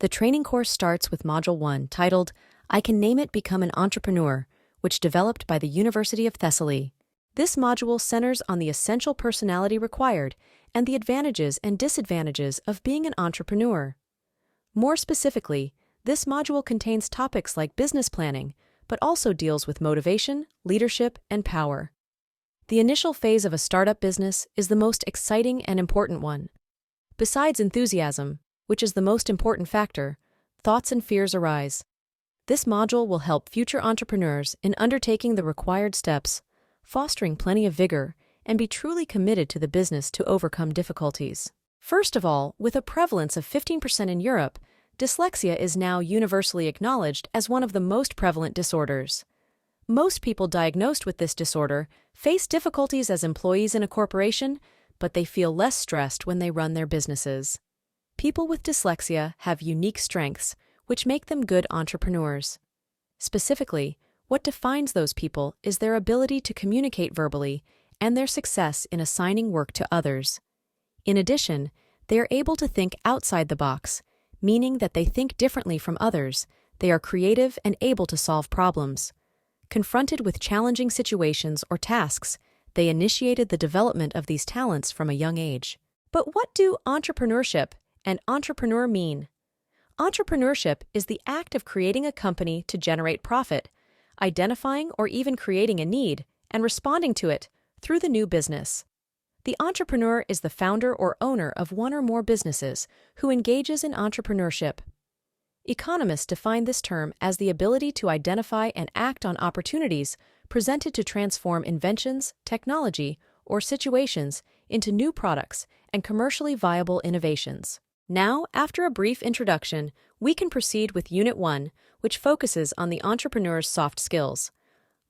The training course starts with Module 1, titled, I Can Name It Become an Entrepreneur, which developed by the University of Thessaly. This module centers on the essential personality required and the advantages and disadvantages of being an entrepreneur. More specifically, this module contains topics like business planning, but also deals with motivation, leadership, and power. The initial phase of a startup business is the most exciting and important one. Besides enthusiasm, which is the most important factor, thoughts and fears arise. This module will help future entrepreneurs in undertaking the required steps, fostering plenty of vigor, and be truly committed to the business to overcome difficulties. First of all, with a prevalence of 15% in Europe, dyslexia is now universally acknowledged as one of the most prevalent disorders. Most people diagnosed with this disorder face difficulties as employees in a corporation, but they feel less stressed when they run their businesses. People with dyslexia have unique strengths, which make them good entrepreneurs. Specifically, what defines those people is their ability to communicate verbally and their success in assigning work to others. In addition, they are able to think outside the box, meaning that they think differently from others. They are creative and able to solve problems. Confronted with challenging situations or tasks, they initiated the development of these talents from a young age. But what do entrepreneurship and entrepreneur mean? Entrepreneurship is the act of creating a company to generate profit, identifying or even creating a need, and responding to it through the new business. The entrepreneur is the founder or owner of one or more businesses who engages in entrepreneurship. Economists define this term as the ability to identify and act on opportunities presented to transform inventions, technology, or situations into new products and commercially viable innovations. Now, after a brief introduction, we can proceed with Unit 1, which focuses on the entrepreneur's soft skills.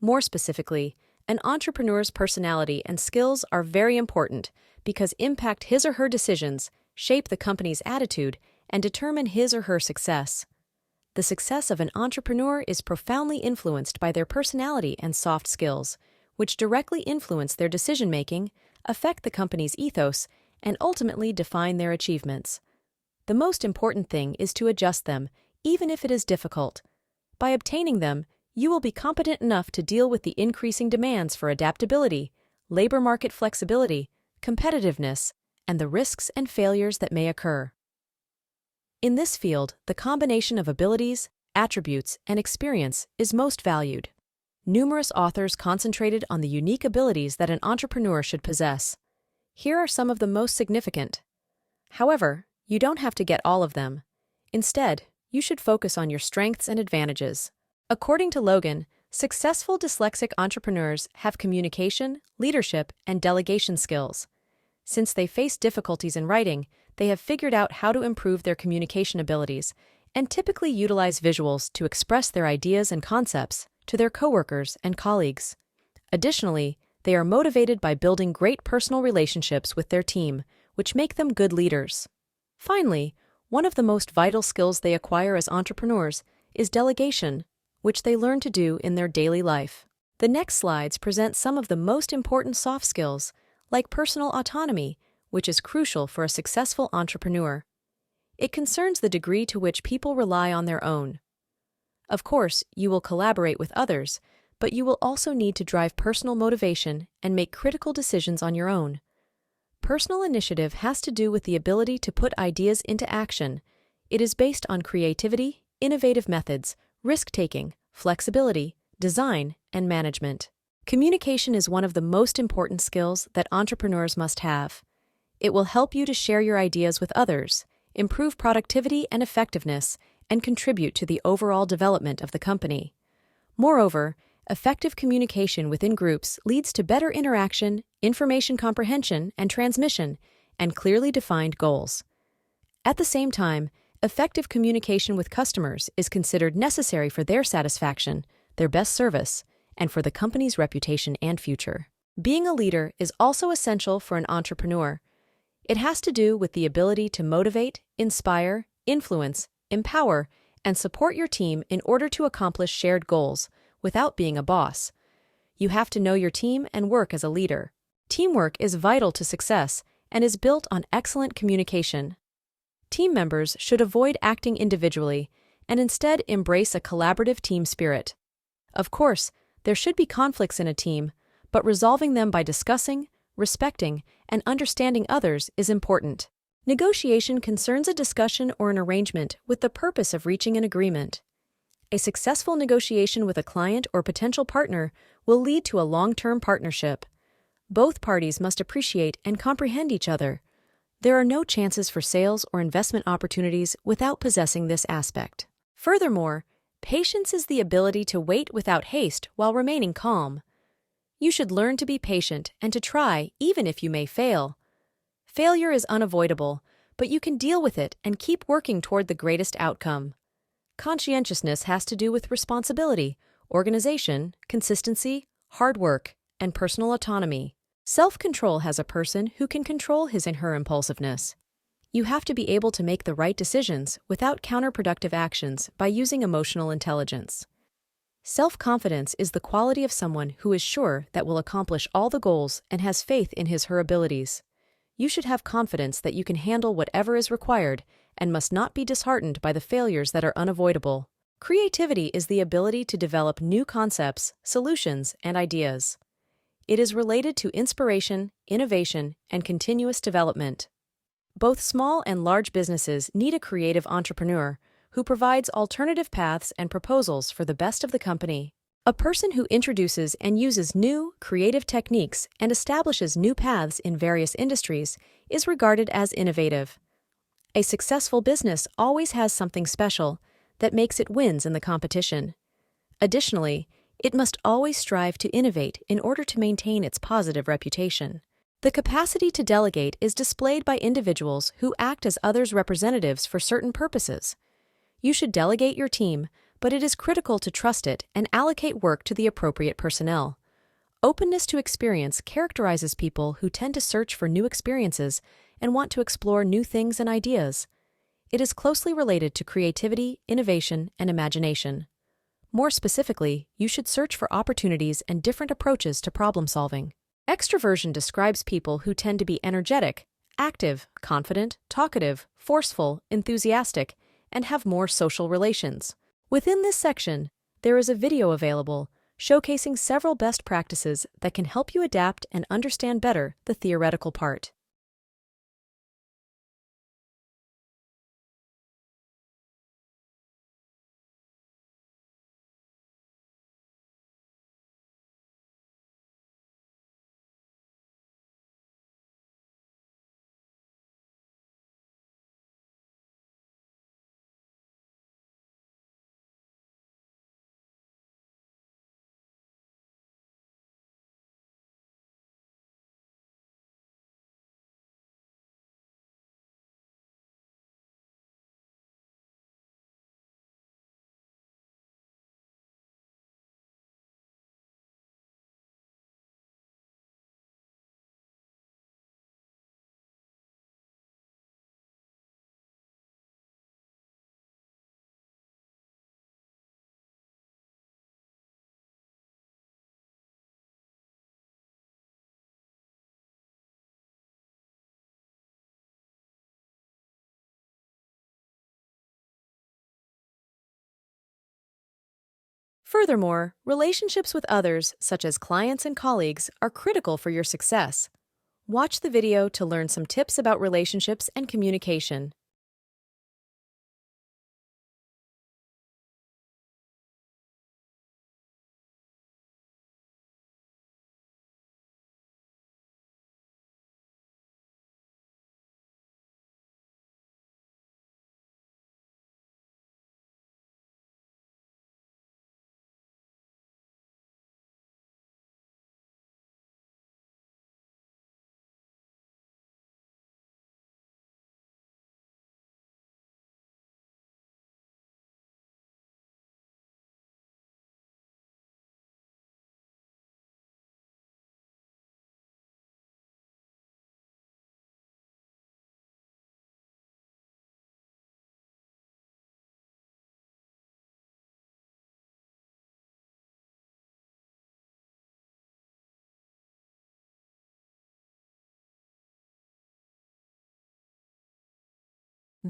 More specifically, an entrepreneur's personality and skills are very important because impact his or her decisions, shape the company's attitude, and determine his or her success. The success of an entrepreneur is profoundly influenced by their personality and soft skills, which directly influence their decision-making, affect the company's ethos, and ultimately define their achievements. The most important thing is to adjust them, even if it is difficult. By obtaining them, you will be competent enough to deal with the increasing demands for adaptability, labor market flexibility, competitiveness, and the risks and failures that may occur. In this field, the combination of abilities, attributes, and experience is most valued. Numerous authors concentrated on the unique abilities that an entrepreneur should possess. Here are some of the most significant. However, you don't have to get all of them. Instead, you should focus on your strengths and advantages. According to Logan, successful dyslexic entrepreneurs have communication, leadership, and delegation skills. Since they face difficulties in writing, they have figured out how to improve their communication abilities and typically utilize visuals to express their ideas and concepts to their coworkers and colleagues. Additionally, they are motivated by building great personal relationships with their team, which make them good leaders. Finally, one of the most vital skills they acquire as entrepreneurs is delegation, which they learn to do in their daily life. The next slides present some of the most important soft skills, like personal autonomy, which is crucial for a successful entrepreneur. It concerns the degree to which people rely on their own. Of course, you will collaborate with others, but you will also need to drive personal motivation and make critical decisions on your own. Personal initiative has to do with the ability to put ideas into action. It is based on creativity, innovative methods, risk-taking, flexibility, design, and management. Communication is one of the most important skills that entrepreneurs must have. It will help you to share your ideas with others, improve productivity and effectiveness, and contribute to the overall development of the company. Moreover, effective communication within groups leads to better interaction, information comprehension and transmission, and clearly defined goals. At the same time, effective communication with customers is considered necessary for their satisfaction, their best service, and for the company's reputation and future. Being a leader is also essential for an entrepreneur. It has to do with the ability to motivate, inspire, influence, empower, and support your team in order to accomplish shared goals without being a boss. You have to know your team and work as a leader. Teamwork is vital to success and is built on excellent communication. Team members should avoid acting individually and instead embrace a collaborative team spirit. Of course, there should be conflicts in a team, but resolving them by discussing, respecting, and understanding others is important. Negotiation concerns a discussion or an arrangement with the purpose of reaching an agreement. A successful negotiation with a client or potential partner will lead to a long-term partnership. Both parties must appreciate and comprehend each other. There are no chances for sales or investment opportunities without possessing this aspect. Furthermore, patience is the ability to wait without haste while remaining calm. You should learn to be patient and to try even if you may fail. Failure is unavoidable, but you can deal with it and keep working toward the greatest outcome. Conscientiousness has to do with responsibility, organization, consistency, hard work, and personal autonomy. Self-control has a person who can control his and her impulsiveness. You have to be able to make the right decisions without counterproductive actions by using emotional intelligence. Self-confidence is the quality of someone who is sure that will accomplish all the goals and has faith in his/her abilities. You should have confidence that you can handle whatever is required and must not be disheartened by the failures that are unavoidable. Creativity is the ability to develop new concepts, solutions, and ideas. It is related to inspiration, innovation, and continuous development. Both small and large businesses need a creative entrepreneur who provides alternative paths and proposals for the best of the company. A person who introduces and uses new, creative techniques and establishes new paths in various industries is regarded as innovative. A successful business always has something special that makes it wins in the competition. Additionally, it must always strive to innovate in order to maintain its positive reputation. The capacity to delegate is displayed by individuals who act as others' representatives for certain purposes. You should delegate your team, but it is critical to trust it and allocate work to the appropriate personnel. Openness to experience characterizes people who tend to search for new experiences and want to explore new things and ideas. It is closely related to creativity, innovation, and imagination. More specifically, you should search for opportunities and different approaches to problem solving. Extroversion describes people who tend to be energetic, active, confident, talkative, forceful, enthusiastic, and have more social relations. Within this section, there is a video available showcasing several best practices that can help you adapt and understand better the theoretical part. Furthermore, relationships with others, such as clients and colleagues, are critical for your success. Watch the video to learn some tips about relationships and communication.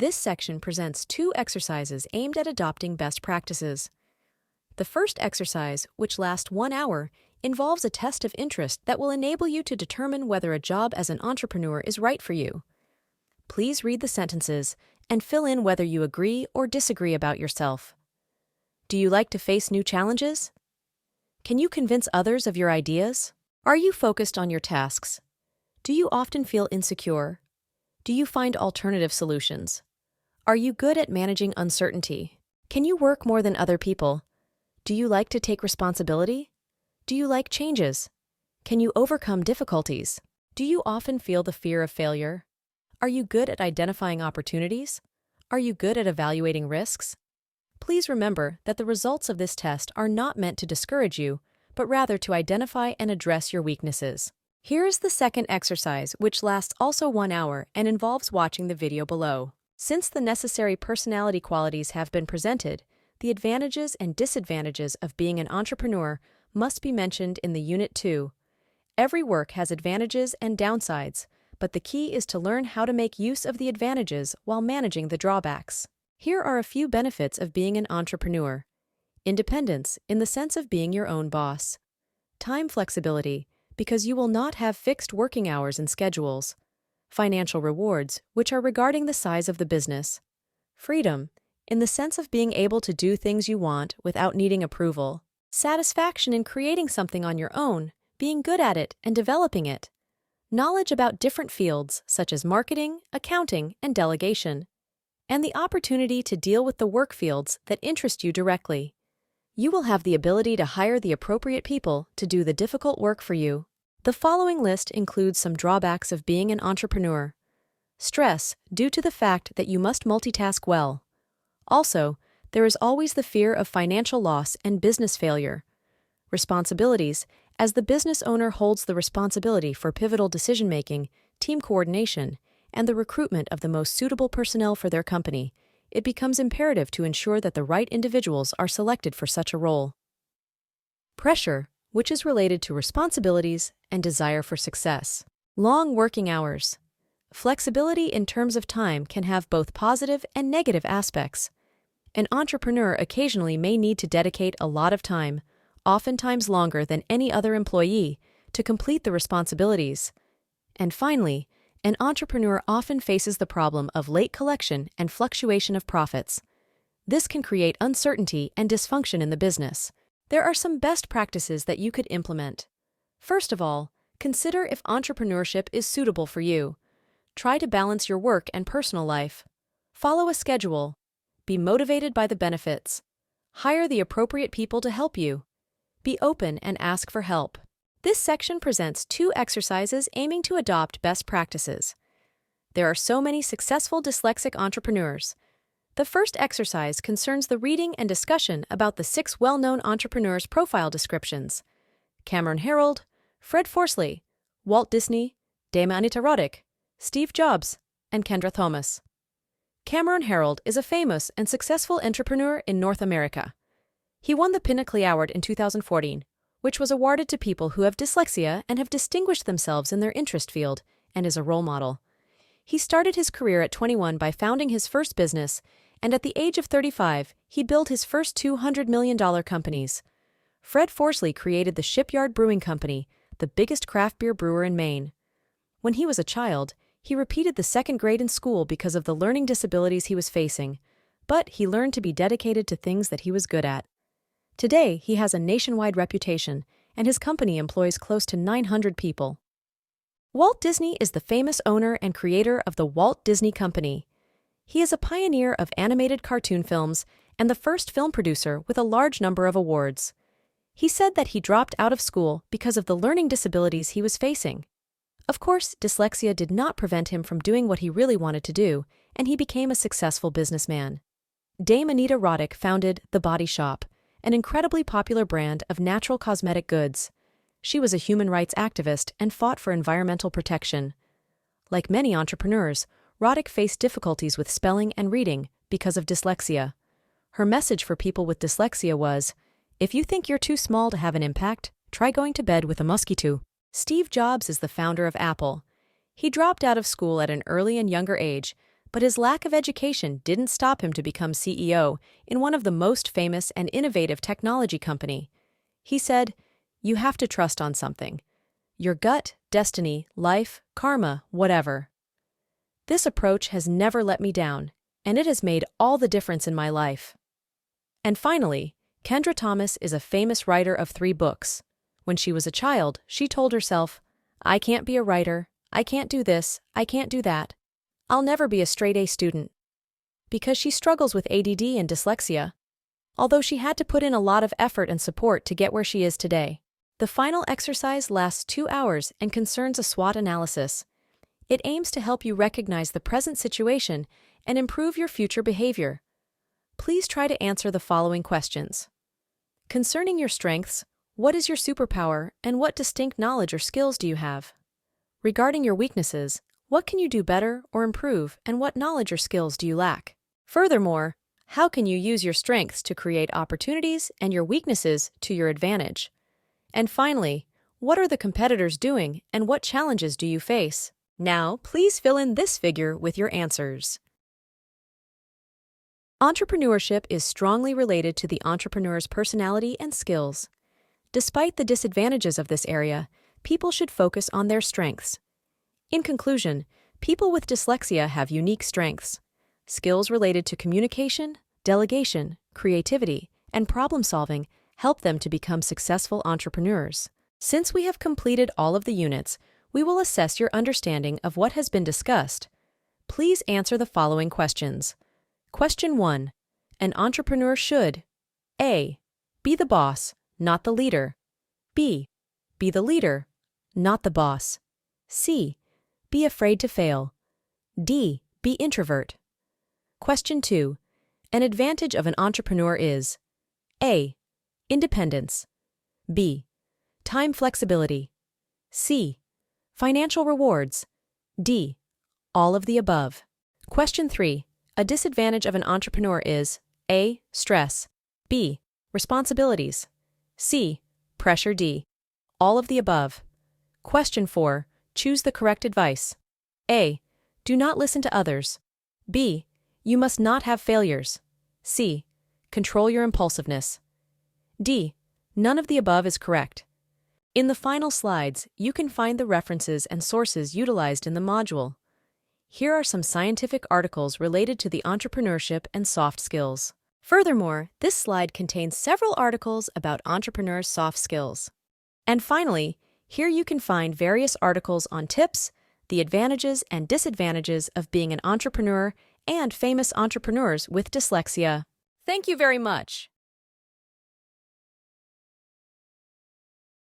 This section presents 2 exercises aimed at adopting best practices. The first exercise, which lasts 1 hour, involves a test of interest that will enable you to determine whether a job as an entrepreneur is right for you. Please read the sentences and fill in whether you agree or disagree about yourself. Do you like to face new challenges? Can you convince others of your ideas? Are you focused on your tasks? Do you often feel insecure? Do you find alternative solutions? Are you good at managing uncertainty? Can you work more than other people? Do you like to take responsibility? Do you like changes? Can you overcome difficulties? Do you often feel the fear of failure? Are you good at identifying opportunities? Are you good at evaluating risks? Please remember that the results of this test are not meant to discourage you, but rather to identify and address your weaknesses. Here is the second exercise, which lasts also 1 hour and involves watching the video below. Since the necessary personality qualities have been presented, the advantages and disadvantages of being an entrepreneur must be mentioned in the Unit 2. Every work has advantages and downsides, but the key is to learn how to make use of the advantages while managing the drawbacks. Here are a few benefits of being an entrepreneur. Independence, in the sense of being your own boss. Time flexibility, because you will not have fixed working hours and schedules. Financial rewards, which are regarding the size of the business. Freedom, in the sense of being able to do things you want without needing approval. Satisfaction in creating something on your own, being good at it and developing it. Knowledge about different fields such as marketing, accounting, and delegation. And the opportunity to deal with the work fields that interest you directly. You will have the ability to hire the appropriate people to do the difficult work for you. The following list includes some drawbacks of being an entrepreneur. Stress, due to the fact that you must multitask well. Also, there is always the fear of financial loss and business failure. Responsibilities, as the business owner holds the responsibility for pivotal decision-making, team coordination, and the recruitment of the most suitable personnel for their company, it becomes imperative to ensure that the right individuals are selected for such a role. Pressure, which is related to responsibilities and desire for success. Long working hours. Flexibility in terms of time can have both positive and negative aspects. An entrepreneur occasionally may need to dedicate a lot of time, oftentimes longer than any other employee, to complete the responsibilities. And finally, an entrepreneur often faces the problem of late collection and fluctuation of profits. This can create uncertainty and dysfunction in the business. There are some best practices that you could implement. First of all, consider if entrepreneurship is suitable for you. Try to balance your work and personal life. Follow a schedule. Be motivated by the benefits. Hire the appropriate people to help you. Be open and ask for help. This section presents 2 exercises aiming to adopt best practices. There are so many successful dyslexic entrepreneurs. The first exercise concerns the reading and discussion about the 6 well-known entrepreneurs' profile descriptions: Cameron Herold, Fred Forsley, Walt Disney, Dame Anita Roddick, Steve Jobs, and Kendra Thomas. Cameron Herold is a famous and successful entrepreneur in North America. He won the Pinnacle Award in 2014, which was awarded to people who have dyslexia and have distinguished themselves in their interest field, and is a role model. He started his career at 21 by founding his first business, and at the age of 35, he built his first $200 million companies. Fred Forsley created the Shipyard Brewing Company, the biggest craft beer brewer in Maine. When he was a child, he repeated the 2nd grade in school because of the learning disabilities he was facing, but he learned to be dedicated to things that he was good at. Today, he has a nationwide reputation, and his company employs close to 900 people. Walt Disney is the famous owner and creator of the Walt Disney Company. He is a pioneer of animated cartoon films and the first film producer with a large number of awards. He said that he dropped out of school because of the learning disabilities he was facing. Of course, dyslexia did not prevent him from doing what he really wanted to do, and he became a successful businessman. Dame Anita Roddick founded The Body Shop, an incredibly popular brand of natural cosmetic goods. She was a human rights activist and fought for environmental protection. Like many entrepreneurs, Roddick faced difficulties with spelling and reading because of dyslexia. Her message for people with dyslexia was, "If you think you're too small to have an impact, try going to bed with a mosquito." Steve Jobs is the founder of Apple. He dropped out of school at an early and younger age, But his lack of education didn't stop him to become CEO in one of the most famous and innovative technology company. He said, "You have to trust on something. Your gut, destiny, life, karma, whatever." This approach has never let me down, and it has made all the difference in my life. And finally, Kendra Thomas is a famous writer of 3 books. When she was a child, she told herself, "I can't be a writer, I can't do this, I can't do that. I'll never be a straight-A student." Because she struggles with ADD and dyslexia, although she had to put in a lot of effort and support to get where she is today. The final exercise lasts 2 hours and concerns a SWOT analysis. It aims to help you recognize the present situation and improve your future behavior. Please try to answer the following questions. Concerning your strengths, what is your superpower and what distinct knowledge or skills do you have? Regarding your weaknesses, what can you do better or improve and what knowledge or skills do you lack? Furthermore, how can you use your strengths to create opportunities and your weaknesses to your advantage? And finally, what are the competitors doing and what challenges do you face? Now, please fill in this figure with your answers. Entrepreneurship is strongly related to the entrepreneur's personality and skills. Despite the disadvantages of this area, people should focus on their strengths. In conclusion, people with dyslexia have unique strengths. Skills related to communication, delegation, creativity, and problem-solving help them to become successful entrepreneurs. Since we have completed all of the units, we will assess your understanding of what has been discussed. Please answer the following questions. Question 1. An entrepreneur should A. Be the boss, not the leader. B. Be the leader, not the boss. C. Be afraid to fail. D. Be introvert. Question 2. An advantage of an entrepreneur is A. Independence. B. Time flexibility. C. Financial rewards. D. All of the above. Question 3. A disadvantage of an entrepreneur is A. Stress. B. Responsibilities. C. Pressure. D. All of the above. Question 4. Choose the correct advice. A. Do not listen to others. B. You must not have failures. C. Control your impulsiveness. D. None of the above is correct. In the final slides, you can find the references and sources utilized in the module. Here are some scientific articles related to the entrepreneurship and soft skills. Furthermore, this slide contains several articles about entrepreneurs' soft skills. And finally, here you can find various articles on tips, the advantages and disadvantages of being an entrepreneur, and famous entrepreneurs with dyslexia. Thank you very much.